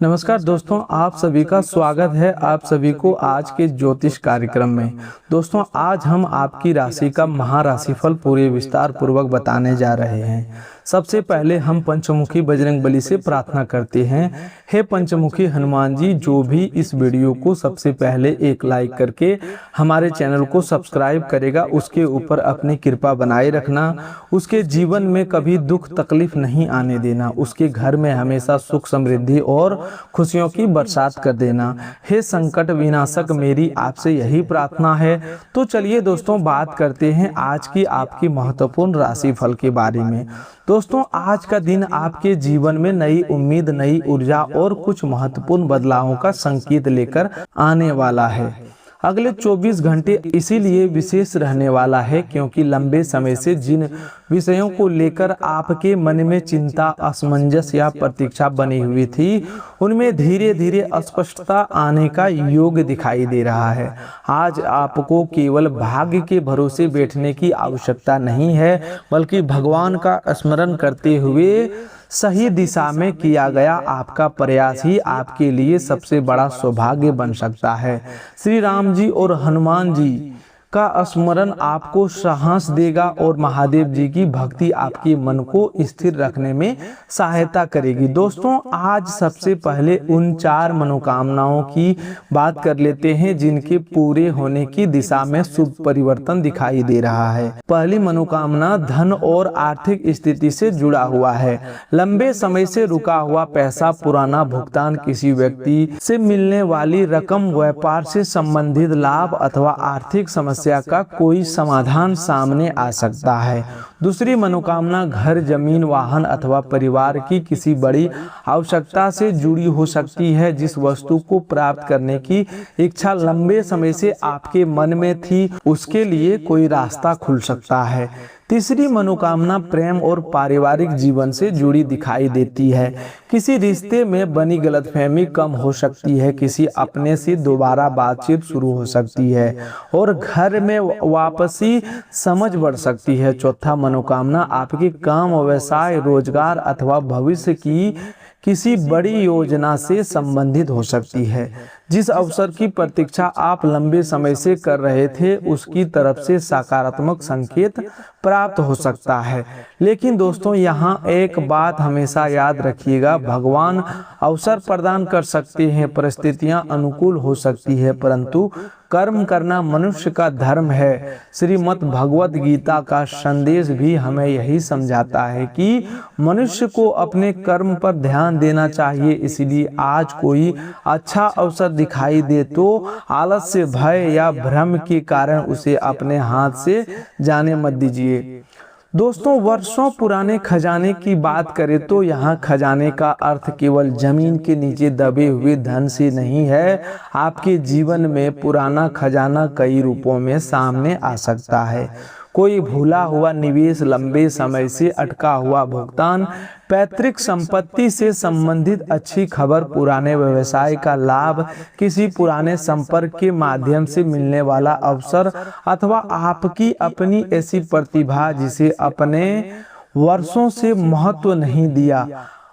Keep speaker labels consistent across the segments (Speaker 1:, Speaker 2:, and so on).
Speaker 1: नमस्कार दोस्तों, आप सभी का स्वागत है आप सभी को आज के ज्योतिष कार्यक्रम में। दोस्तों, आज हम आपकी राशि का महाराशिफल पूरे विस्तार पूर्वक बताने जा रहे हैं। सबसे पहले हम पंचमुखी बजरंगबली से प्रार्थना करते हैं। हे पंचमुखी हनुमान जी, जो भी इस वीडियो को सबसे पहले एक लाइक करके हमारे चैनल को सब्सक्राइब करेगा, उसके ऊपर अपनी कृपा बनाए रखना। उसके जीवन में कभी दुख तकलीफ नहीं आने देना। उसके घर में हमेशा सुख समृद्धि और खुशियों की बरसात कर देना। हे संकट विनाशक, मेरी आपसे यही प्रार्थना है। तो चलिए दोस्तों, बात करते हैं आज की आपकी महत्वपूर्ण राशिफल के बारे में। दोस्तों, आज का दिन आपके जीवन में नई उम्मीद, नई ऊर्जा और कुछ महत्वपूर्ण बदलावों का संकेत लेकर आने वाला है। अगले 24 घंटे इसीलिए विशेष रहने वाला है क्योंकि लंबे समय से जिन विषयों को लेकर आपके मन में चिंता, असमंजस या प्रतीक्षा बनी हुई थी, उनमें धीरे धीरे स्पष्टता आने का योग दिखाई दे रहा है। आज आपको केवल भाग्य के भरोसे बैठने की आवश्यकता नहीं है, बल्कि भगवान का स्मरण करते हुए सही दिशा में किया गया आपका प्रयास ही आपके लिए सबसे बड़ा सौभाग्य बन सकता है। श्री राम जी और हनुमान जी का स्मरण आपको साहस देगा और महादेव जी की भक्ति आपके मन को स्थिर रखने में सहायता करेगी। दोस्तों, आज सबसे पहले उन 4 मनोकामनाओं की बात कर लेते हैं जिनके पूरे होने की दिशा में शुभ परिवर्तन दिखाई दे रहा है। पहली मनोकामना धन और आर्थिक स्थिति से जुड़ा हुआ है। लंबे समय से रुका हुआ पैसा, पुराना भुगतान, किसी व्यक्ति से मिलने वाली रकम, व्यापार से संबंधित लाभ अथवा आर्थिक समस्या का कोई समाधान सामने आ सकता है। दूसरी मनोकामना घर, जमीन, वाहन अथवा परिवार की किसी बड़ी आवश्यकता से जुड़ी हो सकती है। जिस वस्तु को प्राप्त करने की इच्छा लंबे समय से आपके मन में थी, उसके लिए कोई रास्ता खुल सकता है। तीसरी मनोकामना प्रेम और पारिवारिक जीवन से जुड़ी दिखाई देती है। किसी रिश्ते में बनी गलतफहमी कम हो सकती है, किसी अपने से दोबारा बातचीत शुरू हो सकती है और घर में वापसी समझ बढ़ सकती है। चौथा मनोकामना आपके काम, व्यवसाय, रोजगार अथवा भविष्य की किसी बड़ी योजना से संबंधित हो सकती है। जिस अवसर की प्रतीक्षा आप लंबे समय से कर रहे थे, उसकी तरफ से सकारात्मक संकेत प्राप्त हो सकता है। लेकिन दोस्तों, यहाँ एक बात हमेशा याद रखिएगा, भगवान अवसर प्रदान कर सकते हैं, परिस्थितियां अनुकूल हो सकती है, परंतु कर्म करना मनुष्य का धर्म है। श्रीमद् भगवत गीता का संदेश भी हमें यही समझाता है कि मनुष्य को अपने कर्म पर ध्यान देना चाहिए। इसलिए आज कोई अच्छा अवसर दिखाई दे तो आलस्य, भय या भ्रम के कारण उसे अपने हाथ से जाने मत दीजिए। दोस्तों, वर्षों पुराने खजाने की बात करें तो यहाँ खजाने का अर्थ केवल जमीन के नीचे दबे हुए धन से नहीं है। आपके जीवन में पुराना खजाना कई रूपों में सामने आ सकता है। कोई भूला हुआ निवेश, लंबे समय से अटका हुआ भुगतान, पैतृक संपत्ति से संबंधित अच्छी खबर, पुराने व्यवसाय का लाभ, किसी पुराने संपर्क के माध्यम से मिलने वाला अवसर अथवा आपकी अपनी ऐसी प्रतिभा जिसे अपने वर्षों से महत्व नहीं दिया,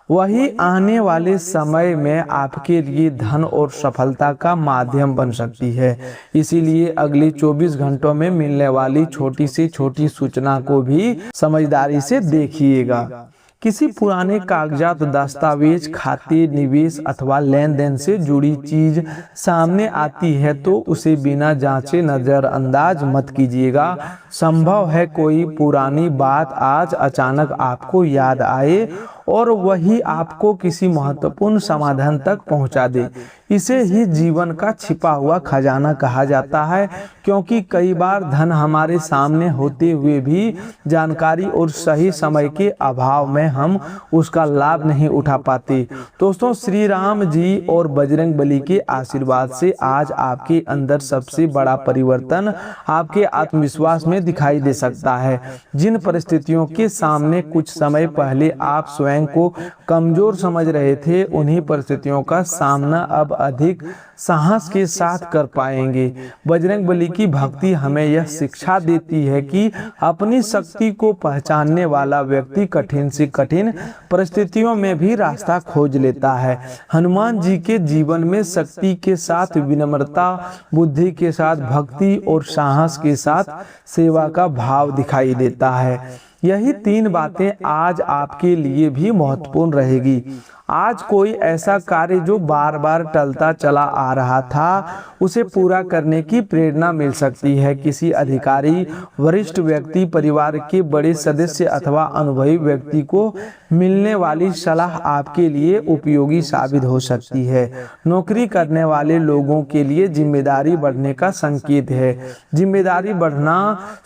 Speaker 1: वही आने वाले समय में आपके लिए धन और सफलता का माध्यम बन सकती है। इसीलिए अगले 24 घंटों में मिलने वाली छोटी से छोटी सूचना को भी समझदारी से देखिएगा। किसी पुराने कागजात, दस्तावेज, खाते, निवेश अथवा लेन देन से जुड़ी चीज सामने आती है तो उसे बिना जांचे नजरअंदाज मत कीजिएगा। संभव है कोई पुरानी बात आज अचानक आपको याद आए और वही आपको किसी महत्वपूर्ण समाधान तक पहुंचा दे। इसे ही जीवन का छिपा हुआ खजाना कहा जाता है, क्योंकि कई बार धन हमारे सामने होते हुए भी जानकारी और सही समय के अभाव में हम उसका लाभ नहीं उठा पाते। दोस्तों, श्री राम जी और बजरंग बली के आशीर्वाद से आज आपके अंदर सबसे बड़ा परिवर्तन आपके आत्मविश्वास में दिखाई दे सकता है। जिन परिस्थितियों के सामने कुछ समय पहले आप स्वयं स्वयं को कमजोर समझ रहे थे, उन्हीं परिस्थितियों का सामना अब अधिक साहस के साथ कर पाएंगे। बजरंगबली की भक्ति हमें यह शिक्षा देती है कि अपनी शक्ति को पहचानने वाला व्यक्ति कठिन से कठिन परिस्थितियों में भी रास्ता खोज लेता है। हनुमान जी के जीवन में शक्ति के साथ विनम्रता, बुद्धि के साथ भक्ति और साहस के साथ सेवा का भाव दिखाई देता है। यही तीन बातें आज आपके लिए भी महत्वपूर्ण रहेगी। आज कोई ऐसा कार्य जो बार बार टलता चला आ रहा था, उसे पूरा करने की प्रेरणा मिल सकती है। किसी अधिकारी, वरिष्ठ व्यक्ति, परिवार के बड़े सदस्य अथवा अनुभवी व्यक्ति को मिलने वाली सलाह आपके लिए उपयोगी साबित हो सकती है। नौकरी करने वाले लोगों के लिए जिम्मेदारी बढ़ने का संकेत है। जिम्मेदारी बढ़ना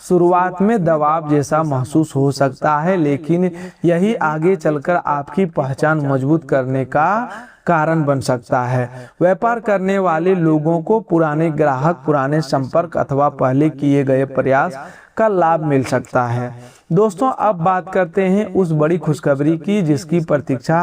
Speaker 1: शुरुआत में दबाव जैसा महसूस हो सकता है, लेकिन यही आगे चलकर आपकी पहचान मजबूत करने का कारण बन सकता है। व्यापार करने वाले लोगों को पुराने ग्राहक, पुराने संपर्क अथवा पहले किए गए प्रयास का लाभ मिल सकता है। दोस्तों, अब बात करते हैं उस बड़ी खुशखबरी की जिसकी प्रतीक्षा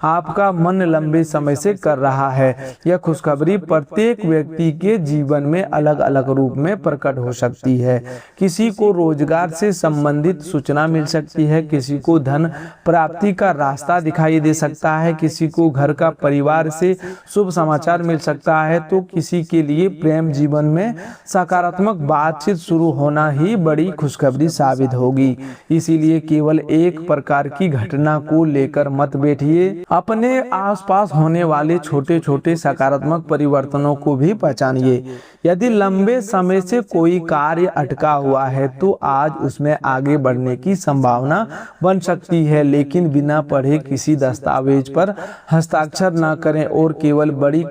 Speaker 1: आपका मन लंबे समय से कर रहा है। यह खुशखबरी प्रत्येक व्यक्ति के जीवन में अलग अलग रूप में प्रकट हो सकती है। किसी को रोजगार से संबंधित सूचना मिल सकती है, किसी को धन प्राप्ति का रास्ता दिखाई दे सकता है, किसी को घर का परिवार से शुभ समाचार मिल सकता है, तो किसी के लिए प्रेम जीवन में सकारात्मक बातचीत शुरू होना ही बड़ी खुशखबरी साबित होगी। इसीलिए केवल एक प्रकार की घटना को लेकर मत बैठिए, अपने आसपास होने वाले छोटे छोटे सकारात्मक परिवर्तनों को भी पहचानिए। यदि लंबे समय से कोई कार्य अटका हुआ है तो आज उसमें आगे बढ़ने की संभावना बन सकती है, लेकिन बिना पढ़े किसी दस्तावेज पर हस्ताक्षर न करें और केवल बड़ी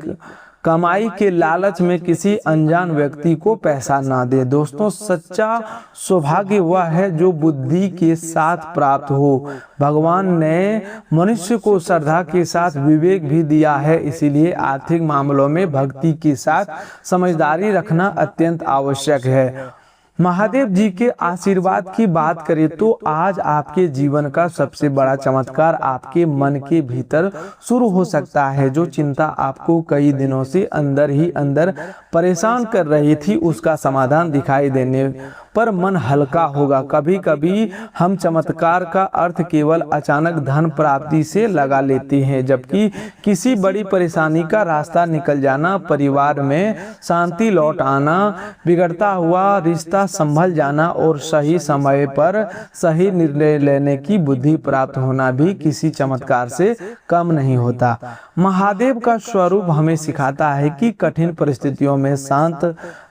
Speaker 1: कमाई के लालच में किसी अनजान व्यक्ति को पैसा ना दे। दोस्तों, सच्चा सौभाग्य वह है जो बुद्धि के साथ प्राप्त हो। भगवान ने मनुष्य को श्रद्धा के साथ विवेक भी दिया है, इसीलिए आर्थिक मामलों में भक्ति के साथ समझदारी रखना अत्यंत आवश्यक है। महादेव जी के आशीर्वाद की बात करें तो आज आपके जीवन का सबसे बड़ा चमत्कार आपके मन के भीतर शुरू हो सकता है। जो चिंता आपको कई दिनों से अंदर ही अंदर परेशान कर रही थी, उसका समाधान दिखाई देने पर मन हल्का होगा। कभी कभी हम चमत्कार का अर्थ केवल अचानक धन प्राप्ति से लगा लेते हैं, जबकि किसी बड़ी परेशानी का रास्ता निकल जाना, परिवार में शांति लौट आना, बिगड़ता हुआ रिश्ता संभल जाना और सही समय पर सही निर्णय लेने की बुद्धि प्राप्त होना भी किसी चमत्कार से कम नहीं होता। महादेव का स्वरूप हमें सिखाता है कि कठिन परिस्थितियों में शांत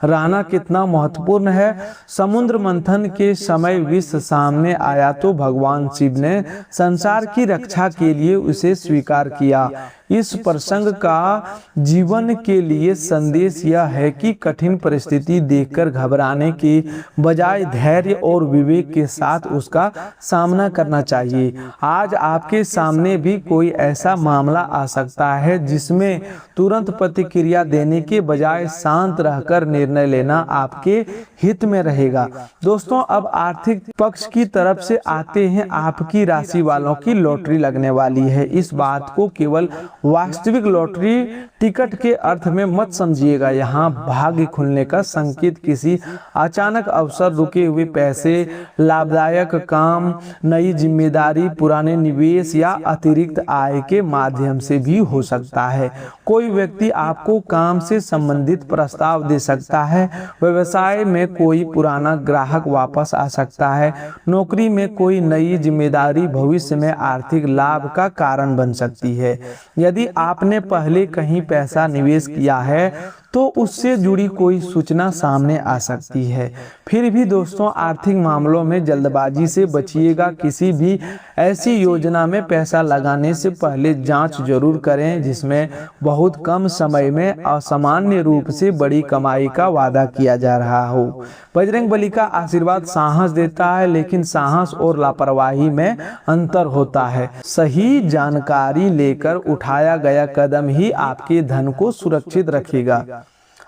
Speaker 1: रहना कितना महत्वपूर्ण है। समुद्र मंथन के समय विष सामने आया तो भगवान शिव ने संसार की रक्षा के लिए उसे स्वीकार किया। इस प्रसंग का जीवन के लिए संदेश यह है कि कठिन परिस्थिति देखकर घबराने के बजाय धैर्य और विवेक के साथ उसका सामना करना चाहिए। आज आपके सामने भी कोई ऐसा मामला आ सकता है जिसमें तुरंत प्रतिक्रिया देने के बजाय शांत रहकर निर्णय लेना आपके हित में रहेगा। दोस्तों, अब आर्थिक पक्ष की तरफ से आते हैं। आपकी राशि वालों की लॉटरी लगने वाली है। इस बात को केवल वास्तविक लॉटरी टिकट के अर्थ में मत समझिएगा। यहाँ भाग्य खुलने का संकेत किसी अचानक अवसर, रुके हुए पैसे, लाभदायक काम, नई जिम्मेदारी, पुराने निवेश या अतिरिक्त आय के माध्यम से भी हो सकता है। कोई व्यक्ति आपको काम से संबंधित प्रस्ताव दे सकता है, व्यवसाय में कोई पुराना ग्राहक वापस आ सकता है, नौकरी में कोई नई जिम्मेदारी भविष्य में आर्थिक लाभ का कारण बन सकती है। यदि आपने पहले कहीं पैसा निवेश किया है तो उससे जुड़ी कोई सूचना सामने आ सकती है। फिर भी दोस्तों, आर्थिक मामलों में जल्दबाजी से बचिएगा। किसी भी ऐसी योजना में पैसा लगाने से पहले जांच जरूर करें जिसमें बहुत कम समय में असामान्य रूप से बड़ी कमाई का वादा किया जा रहा हो। बजरंगबली का आशीर्वाद साहस देता है, लेकिन साहस और लापरवाही में अंतर होता है। सही जानकारी लेकर उठाया गया कदम ही आपके धन को सुरक्षित रखेगा।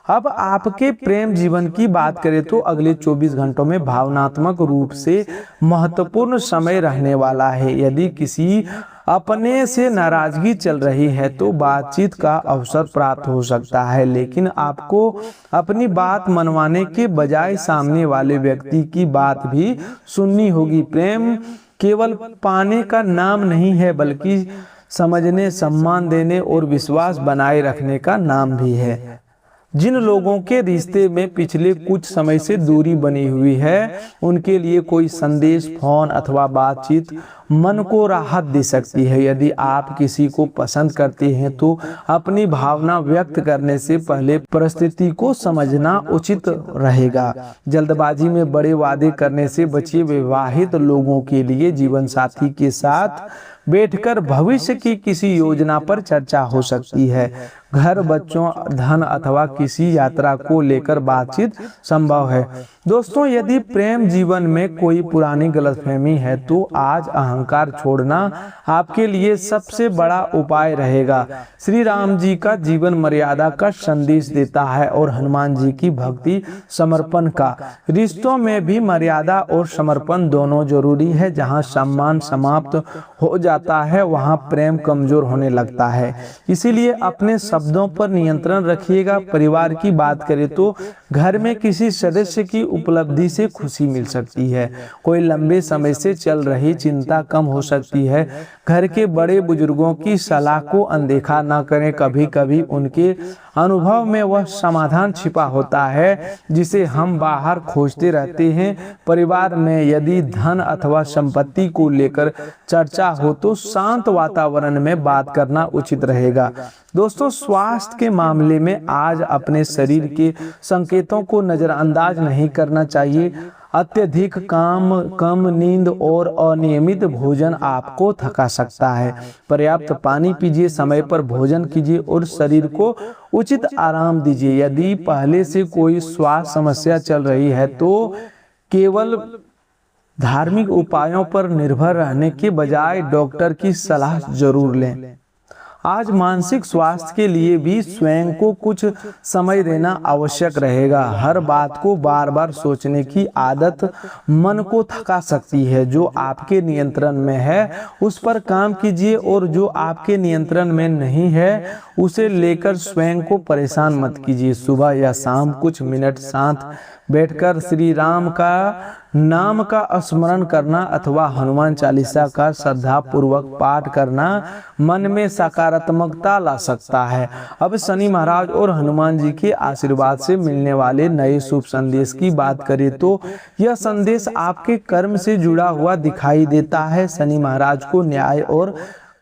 Speaker 1: अब आपके प्रेम जीवन की बात करें तो अगले 24 घंटों में भावनात्मक रूप से महत्वपूर्ण समय रहने वाला है। यदि किसी अपने से नाराजगी चल रही है तो बातचीत का अवसर प्राप्त हो सकता है, लेकिन आपको अपनी बात मनवाने के बजाय सामने वाले व्यक्ति की बात भी सुननी होगी। प्रेम केवल पाने का नाम नहीं है, बल्कि समझने, सम्मान देने और विश्वास बनाए रखने का नाम भी है। जिन लोगों के रिश्ते में पिछले कुछ समय से दूरी बनी हुई है, उनके लिए कोई संदेश, फोन अथवा बातचीत मन को राहत दे सकती है। यदि आप किसी को पसंद करते हैं तो अपनी भावना व्यक्त करने से पहले परिस्थिति को समझना उचित रहेगा। जल्दबाजी में बड़े वादे करने से बचिए। विवाहित लोगों के लिए जीवन साथी के साथ बैठकर भविष्य की किसी योजना पर चर्चा हो सकती है। घर, बच्चों, धन अथवा किसी यात्रा को लेकर बातचीत संभव है। दोस्तों, यदि प्रेम जीवन में कोई पुरानी गलतफहमी है तो आज अहंकार छोड़ना आपके लिए सबसे बड़ा उपाय रहेगा। श्री राम जी का जीवन मर्यादा का संदेश देता है और हनुमान जी की भक्ति समर्पण का। रिश्तों में भी मर्यादा और समर्पण दोनों जरूरी है। जहाँ सम्मान समाप्त हो जाता है वहाँ प्रेम कमजोर होने लगता है। इसीलिए अपने शब्दों पर नियंत्रण रखिएगा। परिवार की बात करें तो घर में किसी सदस्य की उपलब्धि से खुशी मिल सकती है। कोई लंबे समय से चल रही चिंता कम हो सकती है। घर के बड़े बुजुर्गों की सलाह को अनदेखा न करें। कभी कभी उनके अनुभव में वह समाधान छिपा होता है जिसे हम बाहर खोजते रहते हैं। परिवार में यदि धन अथवा संपत्ति को लेकर चर्चा हो तो शांत वातावरण में बात करना उचित रहेगा। दोस्तों, स्वास्थ्य के मामले में आज अपने शरीर के संकेतों को नजरअंदाज नहीं करना चाहिए। अत्यधिक काम, कम नींद और अनियमित भोजन आपको थका सकता है। पर्याप्त पानी पीजिए, समय पर भोजन कीजिए और शरीर को उचित आराम दीजिए। यदि पहले से कोई स्वास्थ्य समस्या चल रही है तो केवल धार्मिक उपायों पर निर्भर रहने के बजाय डॉक्टर की सलाह जरूर लें। आज मानसिक स्वास्थ्य के लिए भी स्वयं को कुछ समय देना आवश्यक रहेगा। हर बात को बार बार सोचने की आदत मन को थका सकती है। जो आपके नियंत्रण में है उस पर काम कीजिए और जो आपके नियंत्रण में नहीं है उसे लेकर स्वयं को परेशान मत कीजिए। सुबह या शाम कुछ मिनट साथ बैठकर श्री राम का नाम का स्मरण करना अथवा हनुमान चालीसा का श्रद्धा पूर्वक पाठ करना मन में सकारात्मकता ला सकता है। अब शनि महाराज और हनुमान जी के आशीर्वाद से मिलने वाले नए शुभ संदेश की बात करें तो यह संदेश आपके कर्म से जुड़ा हुआ दिखाई देता है। शनि महाराज को न्याय और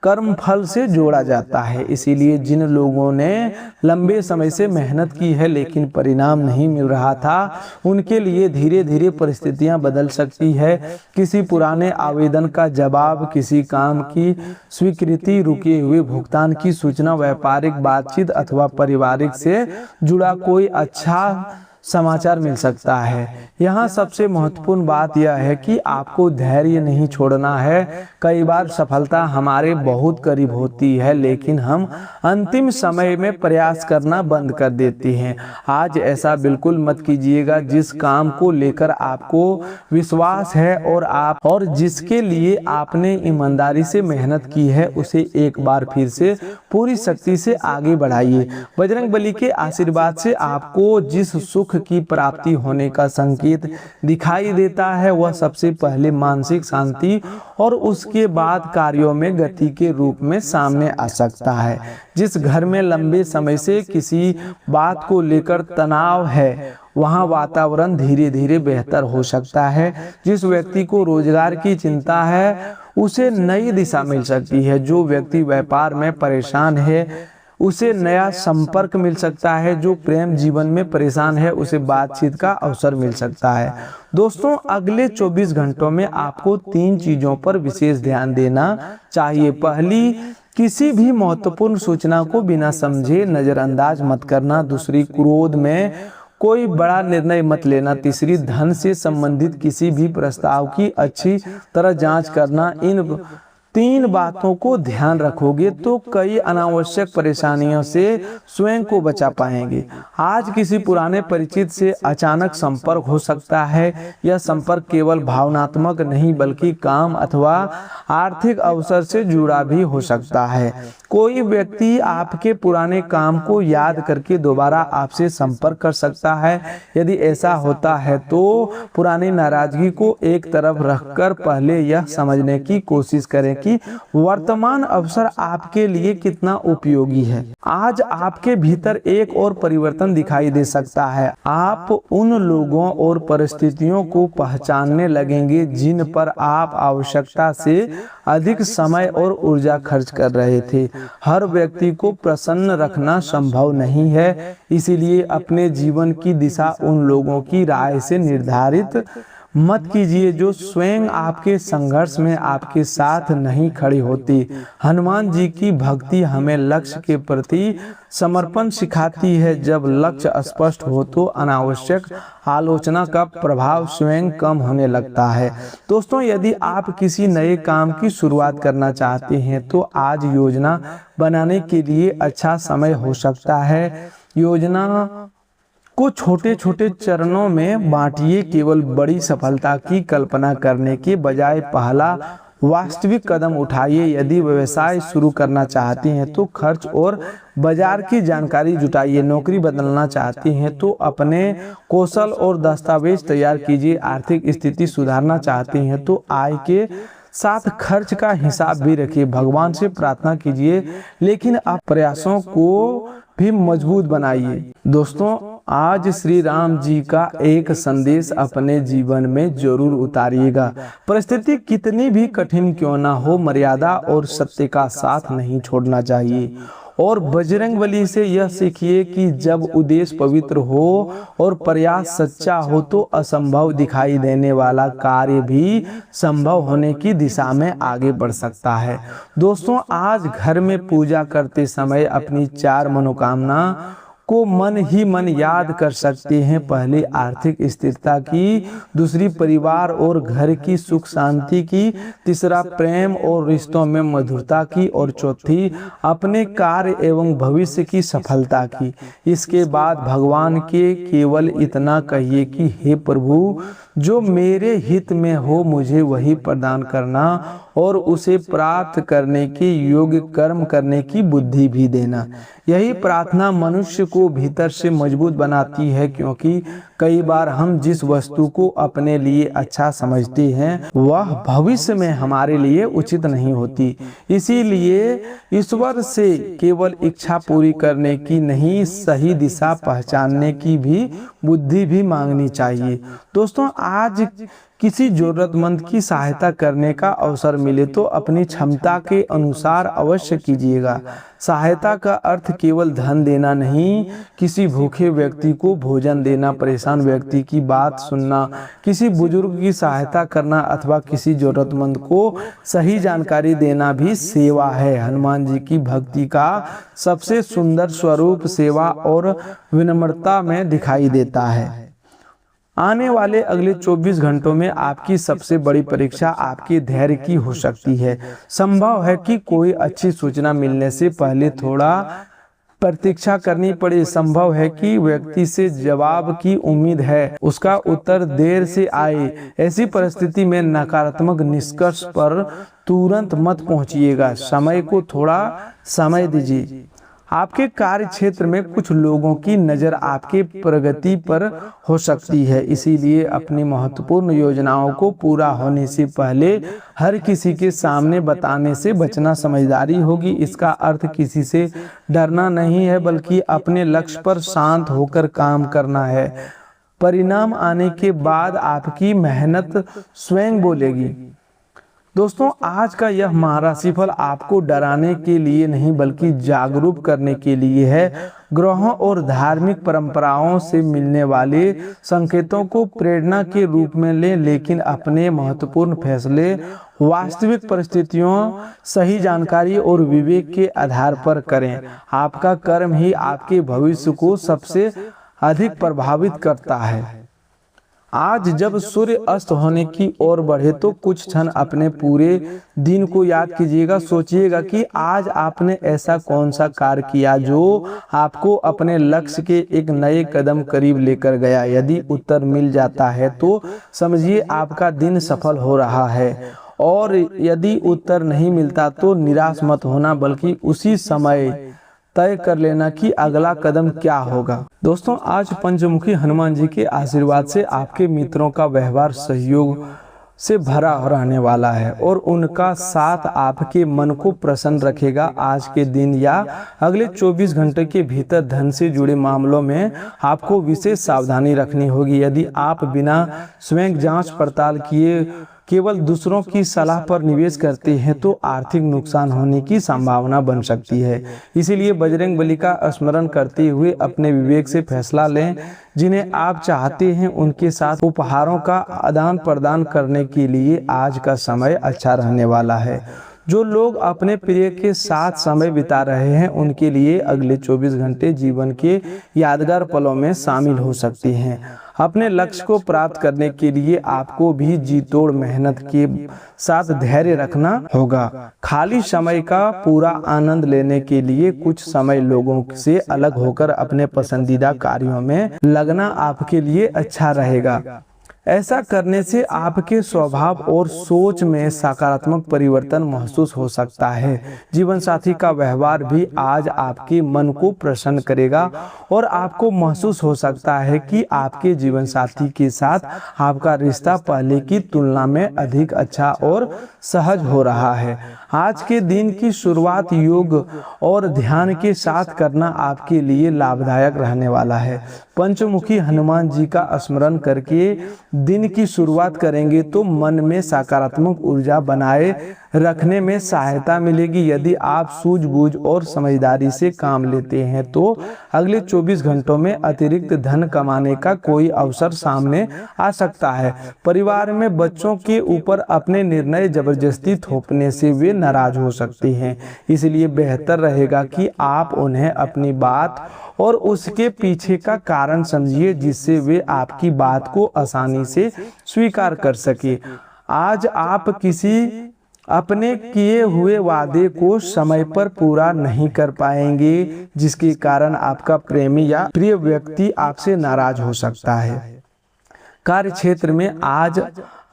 Speaker 1: कर्म फल से जोड़ा जाता है। इसीलिए जिन लोगों ने लंबे समय से मेहनत की है लेकिन परिणाम नहीं मिल रहा था, उनके लिए धीरे धीरे परिस्थितियां बदल सकती है। किसी पुराने आवेदन का जवाब, किसी काम की स्वीकृति, रुके हुए भुगतान की सूचना, व्यापारिक बातचीत अथवा पारिवारिक से जुड़ा कोई अच्छा समाचार मिल सकता है। यहाँ सबसे महत्वपूर्ण बात यह है कि आपको धैर्य नहीं छोड़ना है। कई बार सफलता हमारे बहुत करीब होती है लेकिन हम अंतिम समय में प्रयास करना बंद कर देते हैं। आज ऐसा बिल्कुल मत कीजिएगा। जिस काम को लेकर आपको विश्वास है और जिसके लिए आपने ईमानदारी से मेहनत की है उसे एक बार फिर से पूरी शक्ति से आगे बढ़ाइए। बजरंगबली के आशीर्वाद से आपको जिस सुख की प्राप्ति होने का संकेत दिखाई देता है वह सबसे पहले मानसिक शांति और उसके बाद कार्यों में गति के रूप में सामने आ सकता है। जिस घर में लंबे समय से किसी बात को लेकर तनाव है वहाँ वातावरण धीरे धीरे बेहतर हो सकता है। जिस व्यक्ति को रोजगार की चिंता है उसे नई दिशा मिल सकती है। जो व्यक्ति व्यापार में परेशान है उसे नया संपर्क मिल सकता है। जो प्रेम जीवन में परेशान है उसे बातचीत का अवसर मिल सकता है। दोस्तों, अगले 24 घंटों में आपको 3 चीजों पर विशेष ध्यान देना चाहिए। पहली, किसी भी महत्वपूर्ण सूचना को बिना समझे नजरअंदाज मत करना। दूसरी, क्रोध में कोई बड़ा निर्णय मत लेना। तीसरी, धन से संबंधित किसी भी प्रस्ताव की अच्छी तरह जांच करना। इन तीन बातों को ध्यान रखोगे तो कई अनावश्यक परेशानियों से स्वयं को बचा पाएंगे। आज किसी पुराने परिचित से अचानक संपर्क हो सकता है। यह संपर्क केवल भावनात्मक नहीं बल्कि काम अथवा आर्थिक अवसर से जुड़ा भी हो सकता है। कोई व्यक्ति आपके पुराने काम को याद करके दोबारा आपसे संपर्क कर सकता है। यदि ऐसा होता है तो पुरानी नाराजगी को एक तरफ रखकर पहले यह समझने की कोशिश करें कि वर्तमान अवसर आपके लिए कितना उपयोगी है। आज आपके भीतर एक और परिवर्तन दिखाई दे सकता है। आप उन लोगों और परिस्थितियों को पहचानने लगेंगे जिन पर आप आवश्यकता से अधिक समय और ऊर्जा खर्च कर रहे थे। हर व्यक्ति को प्रसन्न रखना संभव नहीं है, इसीलिए अपने जीवन की दिशा उन लोगों की राय से निर्धारित मत कीजिए जो स्वयं आपके संघर्ष में आपके साथ नहीं खड़ी होती। हनुमान जी की भक्ति हमें लक्ष्य के प्रति समर्पण सिखाती है। जब लक्ष्य स्पष्ट हो तो अनावश्यक आलोचना का प्रभाव स्वयं कम होने लगता है। दोस्तों, यदि आप किसी नए काम की शुरुआत करना चाहते हैं तो आज योजना बनाने के लिए अच्छा समय हो सकता है। योजना को छोटे छोटे चरणों में बांटिए। केवल बड़ी सफलता की कल्पना करने के बजाय पहला वास्तविक कदम उठाइए। यदि व्यवसाय शुरू करना चाहते हैं तो खर्च और बाजार की जानकारी जुटाइए। नौकरी बदलना चाहते हैं तो अपने कौशल और दस्तावेज तैयार कीजिए। आर्थिक स्थिति सुधारना चाहते हैं तो आय के साथ खर्च का हिसाब भी रखिए। भगवान से प्रार्थना कीजिए लेकिन आप प्रयासों को भी मजबूत बनाइए। दोस्तों, आज श्री राम जी का एक संदेश अपने जीवन में जरूर उतारिएगा। परिस्थिति कितनी भी कठिन क्यों ना हो, मर्यादा और सत्य का साथ नहीं छोड़ना चाहिए। और बजरंगबली से यह सीखिए कि जब उद्देश्य पवित्र हो और प्रयास सच्चा हो तो असंभव दिखाई देने वाला कार्य भी संभव होने की दिशा में आगे बढ़ सकता है। दोस्तों, आज घर में पूजा करते समय अपनी 4 मनोकामना को मन ही मन याद कर सकते हैं। पहली आर्थिक स्थिरता की, दूसरी परिवार और घर की सुख शांति की, तीसरा प्रेम और रिश्तों में मधुरता की और चौथी अपने कार्य एवं भविष्य की सफलता की। इसके बाद भगवान के केवल इतना कहिए कि हे प्रभु, जो मेरे हित में हो मुझे वही प्रदान करना और उसे प्राप्त करने के योग्य कर्म करने की बुद्धि भी देना। यही प्रार्थना मनुष्य को भीतर से मजबूत बनाती है, क्योंकि कई बार हम जिस वस्तु को अपने लिए अच्छा समझते हैं वह भविष्य में हमारे लिए उचित नहीं होती। इसीलिए ईश्वर से केवल इच्छा पूरी करने की नहीं, सही दिशा पहचानने की भी बुद्धि भी मांगनी चाहिए। दोस्तों, आज किसी जरूरतमंद की सहायता करने का अवसर मिले तो अपनी क्षमता के अनुसार अवश्य कीजिएगा। सहायता का अर्थ केवल धन देना नहीं, किसी भूखे व्यक्ति को भोजन देना, परेशान व्यक्ति की बात सुनना, किसी बुजुर्ग की सहायता करना अथवा किसी जरूरतमंद को सही जानकारी देना भी सेवा है। हनुमान जी की भक्ति का सबसे सुंदर स्वरूप सेवा और विनम्रता में दिखाई देता है। आने वाले अगले 24 घंटों में आपकी सबसे बड़ी परीक्षा आपके धैर्य की हो सकती है। संभव है कि कोई अच्छी सूचना मिलने से पहले थोड़ा प्रतीक्षा करनी पड़े। संभव है कि व्यक्ति से जवाब की उम्मीद है, उसका उत्तर देर से आए। ऐसी परिस्थिति में नकारात्मक निष्कर्ष पर तुरंत मत पहुंचिएगा। समय को थोड़ा समय दीजिए। आपके कार्य क्षेत्र में कुछ लोगों की नज़र आपके प्रगति पर हो सकती है, इसीलिए अपनी महत्वपूर्ण योजनाओं को पूरा होने से पहले हर किसी के सामने बताने से बचना समझदारी होगी। इसका अर्थ किसी से डरना नहीं है, बल्कि अपने लक्ष्य पर शांत होकर काम करना है। परिणाम आने के बाद आपकी मेहनत स्वयं बोलेगी। दोस्तों, आज का यह महाराशिफल आपको डराने के लिए नहीं बल्कि जागरूक करने के लिए है। ग्रहों और धार्मिक परंपराओं से मिलने वाले संकेतों को प्रेरणा के रूप में लें, लेकिन अपने महत्वपूर्ण फैसले वास्तविक परिस्थितियों, सही जानकारी और विवेक के आधार पर करें। आपका कर्म ही आपके भविष्य को सबसे अधिक प्रभावित करता है। आज जब सूर्य अस्त होने की ओर बढ़े तो कुछ क्षण अपने पूरे दिन को याद कीजिएगा। सोचिएगा कि आज आपने ऐसा कौन सा कार्य किया जो आपको अपने लक्ष्य के एक नए कदम करीब लेकर गया। यदि उत्तर मिल जाता है तो समझिए आपका दिन सफल हो रहा है, और यदि उत्तर नहीं मिलता तो निराश मत होना, बल्कि उसी समय तय कर लेना कि अगला कदम क्या होगा। दोस्तों, आज पंचमुखी हनुमान जी के आशीर्वाद से आपके मित्रों का व्यवहार सहयोग से भरा रहने वाला है और उनका साथ आपके मन को प्रसन्न रखेगा। आज के दिन या अगले 24 घंटे के भीतर धन से जुड़े मामलों में आपको विशेष सावधानी रखनी होगी। यदि आप बिना स्वयं जांच पड़ताल किए केवल दूसरों की सलाह पर निवेश करते हैं तो आर्थिक नुकसान होने की संभावना बन सकती है। इसीलिए बजरंग बली का स्मरण करते हुए अपने विवेक से फैसला लें। जिन्हें आप चाहते हैं उनके साथ उपहारों का आदान प्रदान करने के लिए आज का समय अच्छा रहने वाला है। जो लोग अपने प्रिय के साथ समय बिता रहे हैं उनके लिए अगले 24 घंटे जीवन के यादगार पलों में शामिल हो सकते हैं। अपने लक्ष्य को प्राप्त करने के लिए आपको भी जी तोड़ मेहनत के साथ धैर्य रखना होगा। खाली समय का पूरा आनंद लेने के लिए कुछ समय लोगों से अलग होकर अपने पसंदीदा कार्यों में लगना आपके लिए अच्छा रहेगा। ऐसा करने से आपके स्वभाव और सोच में सकारात्मक परिवर्तन महसूस हो सकता है। जीवन साथी का व्यवहार भी आज आपके मन को प्रसन्न करेगा और आपको महसूस हो सकता है कि आपके जीवन साथी के साथ आपका रिश्ता पहले की तुलना में अधिक अच्छा और सहज हो रहा है। आज के दिन की शुरुआत योग और ध्यान के साथ करना आपके लिए लाभदायक रहने वाला है। पंचमुखी हनुमान जी का स्मरण करके दिन की शुरुआत करेंगे तो मन में सकारात्मक ऊर्जा बनाए रखने में सहायता मिलेगी। यदि आप सूझबूझ और समझदारी से काम लेते हैं तो अगले 24 घंटों में अतिरिक्त धन कमाने का कोई अवसर सामने आ सकता है। परिवार में बच्चों के ऊपर अपने निर्णय जबरदस्ती थोपने से वे नाराज हो सकते हैं, इसलिए बेहतर रहेगा कि आप उन्हें अपनी बात और उसके पीछे का कारण समझिए, जिससे वे आपकी बात को आसानी से स्वीकार कर सके। आज आप किसी अपने किए हुए वादे को समय पर पूरा नहीं कर पाएंगे, जिसके कारण आपका प्रेमी या प्रिय व्यक्ति आपसे नाराज हो सकता है। कार्य क्षेत्र में आज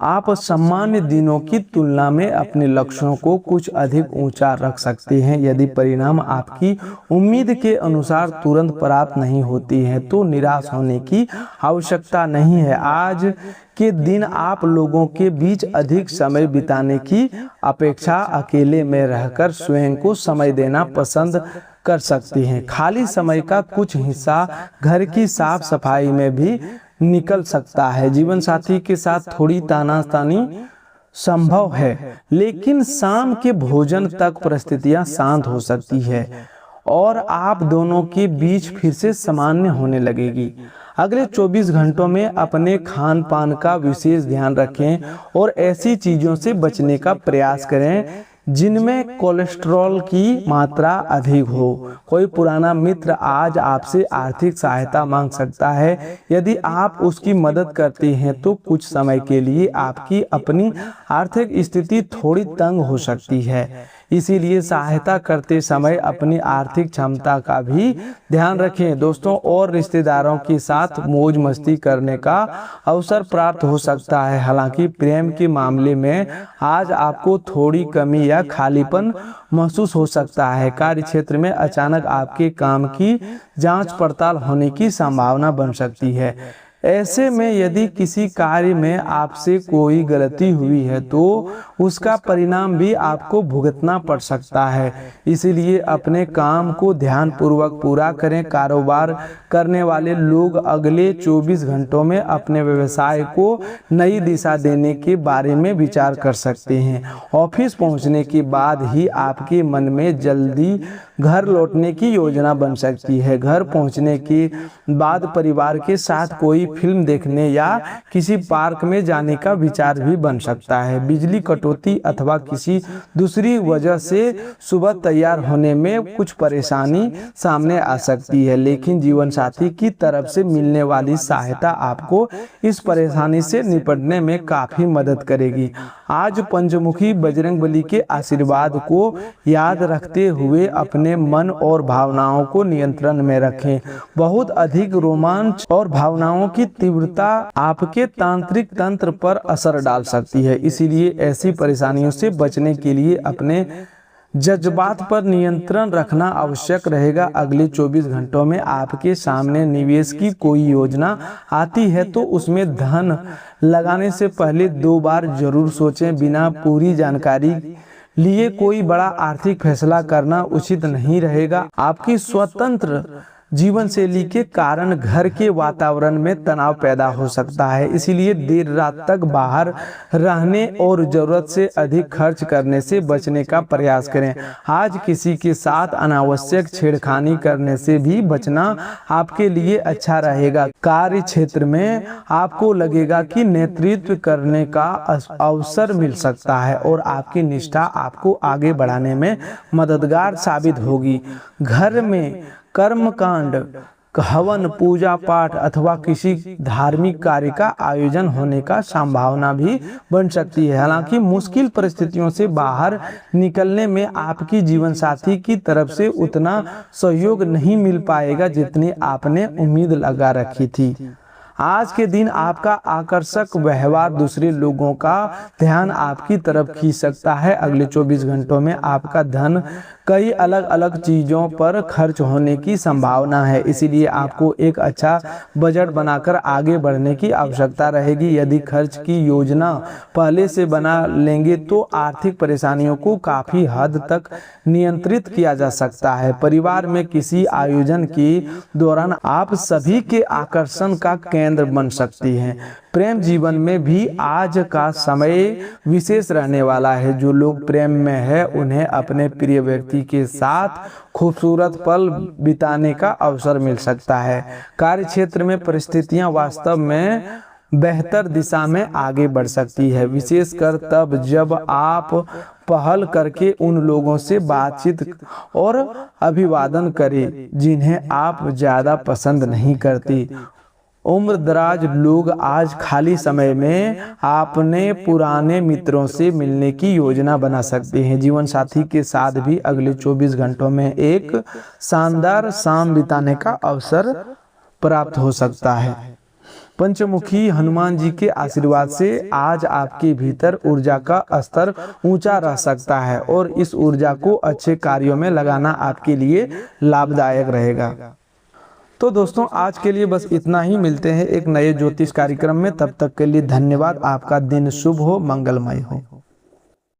Speaker 1: आप सामान्य दिनों की तुलना में अपने लक्ष्यों को कुछ अधिक ऊंचा रख सकते हैं। यदि परिणाम आपकी उम्मीद के अनुसार तुरंत प्राप्त नहीं होती है तो निराश होने की आवश्यकता नहीं है। आज के दिन आप लोगों के बीच अधिक समय बिताने की अपेक्षा अकेले में रहकर स्वयं को समय देना पसंद कर सकते हैं। खाली समय का कुछ हिस्सा घर की साफ सफाई में भी निकल सकता है। जीवन साथी के साथ थोड़ी तानातानी संभव है, लेकिन शाम के भोजन तक परिस्थितियां शांत हो सकती है और आप दोनों के बीच फिर से सामान्य होने लगेगी। अगले 24 घंटों में अपने खान पान का विशेष ध्यान रखें और ऐसी चीजों से बचने का प्रयास करें जिनमें कोलेस्ट्रॉल की मात्रा अधिक हो। कोई पुराना मित्र आज आपसे आर्थिक सहायता मांग सकता है। यदि आप उसकी मदद करते हैं तो कुछ समय के लिए आपकी अपनी आर्थिक स्थिति थोड़ी तंग हो सकती है, इसीलिए सहायता करते समय अपनी आर्थिक क्षमता का भी ध्यान रखें। दोस्तों और रिश्तेदारों के साथ मौज मस्ती करने का अवसर प्राप्त हो सकता है। हालांकि प्रेम के मामले में आज आपको थोड़ी कमी या खालीपन महसूस हो सकता है। कार्य क्षेत्र में अचानक आपके काम की जांच पड़ताल होने की संभावना बन सकती है। ऐसे में यदि किसी कार्य में आपसे कोई गलती हुई है तो उसका परिणाम भी आपको भुगतना पड़ सकता है, इसीलिए अपने काम को ध्यानपूर्वक पूरा करें। कारोबार करने वाले लोग अगले 24 घंटों में अपने व्यवसाय को नई दिशा देने के बारे में विचार कर सकते हैं। ऑफिस पहुंचने के बाद ही आपके मन में जल्दी घर लौटने की योजना बन सकती है। घर पहुंचने के बाद परिवार के साथ कोई फिल्म देखने या किसी पार्क में जाने का विचार भी बन सकता है। बिजली कटौती अथवा किसी दूसरी वजह से सुबह तैयार होने में कुछ परेशानी सामने आ सकती है, लेकिन जीवन साथी की तरफ से मिलने वाली सहायता आपको इस परेशानी से निपटने में काफी मदद करेगी। आज पंचमुखी बजरंगबली के आशीर्वाद को याद रखते हुए अपने मन और भावनाओं को नियंत्रण में रखें। बहुत अधिक रोमांच और भावनाओं की तीव्रता आपके तांत्रिक तंत्र पर असर डाल सकती है, इसीलिए ऐसी परेशानियों से बचने के लिए अपने जज्बात पर नियंत्रण रखना आवश्यक रहेगा। अगले 24 घंटों में आपके सामने निवेश की कोई योजना आती है तो उसमें धन लगाने से पहले 2 बार जरूर सोचें। बिना पूरी जानकारी लिए कोई बड़ा आर्थिक फैसला करना उचित नहीं रहेगा। आपकी स्वतंत्र जीवन शैली के कारण घर के वातावरण में तनाव पैदा हो सकता है, इसीलिए देर रात तक बाहर रहने और जरूरत से अधिक खर्च करने से बचने का प्रयास करें। आज किसी के साथ अनावश्यक छेड़खानी करने से भी बचना आपके लिए अच्छा रहेगा। कार्य क्षेत्र में आपको लगेगा कि नेतृत्व करने का अवसर मिल सकता है और आपकी निष्ठा आपको आगे बढ़ाने में मददगार साबित होगी। घर में कर्मकांड, हवन, पूजा पाठ अथवा किसी धार्मिक कार्य का आयोजन होने का संभावना भी बन सकती है। हालांकि मुश्किल परिस्थितियों से बाहर निकलने में आपकी जीवन साथी की तरफ से उतना सहयोग नहीं मिल पाएगा जितनी आपने उम्मीद लगा रखी थी। आज के दिन आपका आकर्षक व्यवहार दूसरे लोगों का ध्यान आपकी तरफ खींच सकता है। अगले 24 घंटों में आपका धन कई अलग अलग चीज़ों पर खर्च होने की संभावना है, इसीलिए आपको एक अच्छा बजट बनाकर आगे बढ़ने की आवश्यकता रहेगी। यदि खर्च की योजना पहले से बना लेंगे तो आर्थिक परेशानियों को काफ़ी हद तक नियंत्रित किया जा सकता है। परिवार में किसी आयोजन के दौरान आप सभी के आकर्षण का केंद्र बन सकती हैं। प्रेम जीवन में भी आज का समय विशेष रहने वाला है। जो लोग प्रेम में है उन्हें अपने प्रिय व्यक्ति के साथ खूबसूरत पल बिताने का अवसर मिल सकता है। कार्य क्षेत्र में परिस्थितियां वास्तव में बेहतर दिशा में आगे बढ़ सकती है, विशेषकर तब जब आप पहल करके उन लोगों से बातचीत और अभिवादन करें जिन्हें आप ज़्यादा पसंद नहीं करती। उम्र दराज लोग आज खाली समय में अपने पुराने मित्रों से मिलने की योजना बना सकते हैं। जीवन साथी के साथ भी अगले 24 घंटों में एक शानदार शाम बिताने का अवसर प्राप्त हो सकता है। पंचमुखी हनुमान जी के आशीर्वाद से आज आपके भीतर ऊर्जा का स्तर ऊंचा रह सकता है और इस ऊर्जा को अच्छे कार्यों में लगाना आपके लिए लाभदायक रहेगा। तो दोस्तों आज के लिए बस इतना ही। मिलते हैं एक नए ज्योतिष कार्यक्रम में, तब तक के लिए धन्यवाद। आपका दिन शुभ हो, मंगलमय हो।